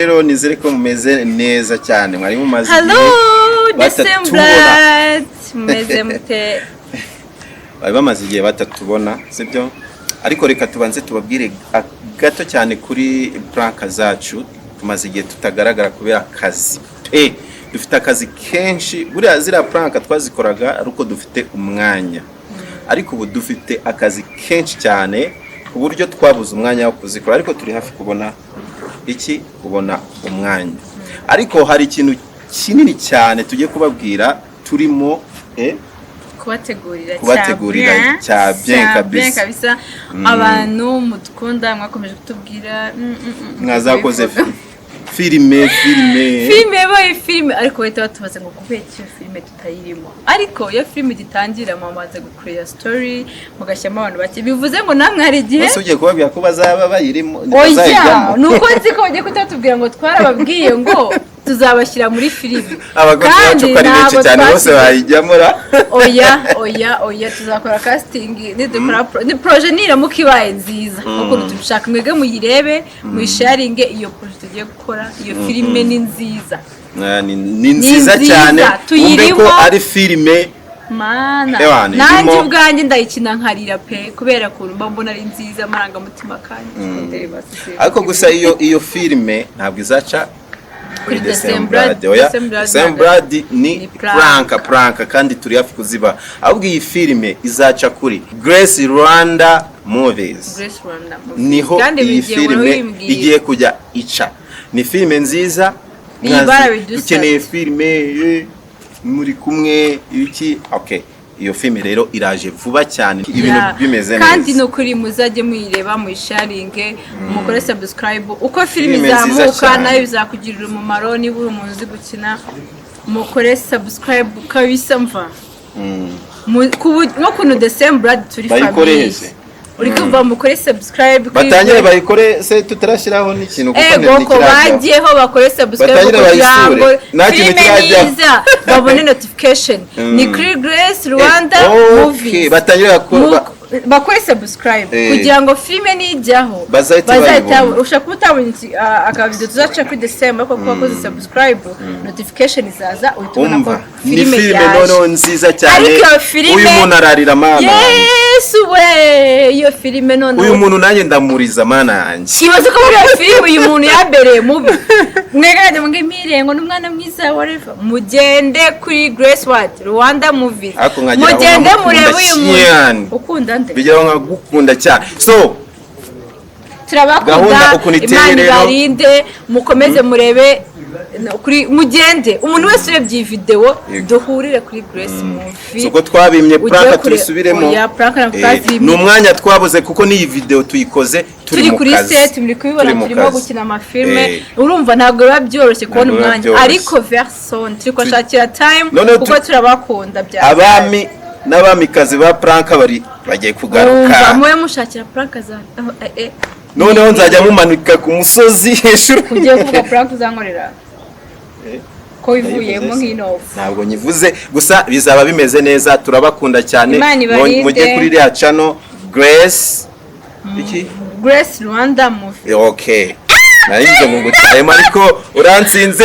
Rero nizere ko mumeze neza cyane mwari mumaze Hello December mumeze mute bari bamaze igihe batatubona sibyo ariko reka tubanze tubabwire gato cyane kuri prank zacu tumaze igihe tutagaragara kubera akazi dufite akazi kenshi buriya zira prank twazikoraga aruko dufite umwanya ariko ubu dufite akazi kenshi cyane ku buryo twabuze umwanya wo kuzikora ariko turi hafi kubona kubona umwanya ariko hari ikintu kinini cyane tugiye kubabwira turimo kubategurira cya bien kabisa abantu mudukunda mwakomeje kutubwira mwazakoze filime ariko wahita batubaza ngo kubera iyo filime tutayirimo ariko iyo filime gitangira mwamaze gucreate story mugashyamo abantu bake bivuze ngo namwe hari igihe bose ugiye kubabwira ko bazaba bayirimo bazayijyamo nuko nzi ko ugiye kutatubwira ngo twarababwiye ngo tuzabashyira muri filime kandi ntabwo cyane bose bayijyamura oya tuzakora casting ni projet niramuka ibaye nziza kuko tubishaka mwege muyirebe muyisharinge iyo projet tugiye gukora iyo filime ni nziza ni nziza cyane umbe ko ari filime mana nanjye ubwanjye ndayikina nkarira pe kubera ko mbona ari nziza amarangamutima kandi ariko gusa iyo filime ntabwo izaca kuri December ni prank kandi turi hafi kuziba ahubwo iyi filime izaca kuri Grace Rwanda Movies niho iyi filime igiye kujya ica ni filime nziza dukeneye filime muri kumwe iki iyo filime rero iraje vuba cyane ibintu bimeze neza kandi no kuri muzajye muyireba muyisharinge mukore subscribe uko filime izamuka nayo bizakugirira umumaro niba uri umuntu uzi gukina mukore subscribe kabisa mva nko kuntu December turi family uri kumva mukore subscribe batangire bayikore se tutarashiraho n'ikintu kuko bagiyeho bakore subscribe kugira ngo filime babone notification ni kuri Grace Rwanda Movies batangire bakore subscribe kugira ngo filime nijyaho bazahita ushaka kutabona akavideo tuzaca kuri December kuko bakoze subscribe notification izaza uhitubona ko filime nono nziza cyane uyu muntu ararira mana Yesu we iyo filime none uyu muntu nanjye ndamuriza mana yanjye kibazo ko muri filime uyu muntu yabereye mubi mweganye ngo imirengo n'umwana mwiza whatever mugende kuri Grace Rwanda Movies mugende murebe uyu muntu ukunda bigira ngo gukunda cyane so turabakunda Imana ibarinde mukomeze murebe kuri mugende umuntu wese urebye iyi video duhurire kuri Grace Movies uko twabimye prank turisubiremo ni umwanya twabuze kuko ni iyi video tuyikoze turi kuri set muri kubibona turimo gukina amafilme urumva ntabwo biba byoroshye kubona umwanya ariko version turi kwashakira time kuko turabakunda bya abami n'abamikazi ba prank bagiye kugaruka muwe mushakira prank za noneho nzajya mumanika ku musozi hejuru kugiye kuvuga prank uzankorera ko ivuyemo nk'inofu ntabwo nyivuze gusa bizaba bimeze neza turabakunda cyane mujye kuri iriya channel Grace Rwanda Movies narigize ngo ngutayemo ariko uransinze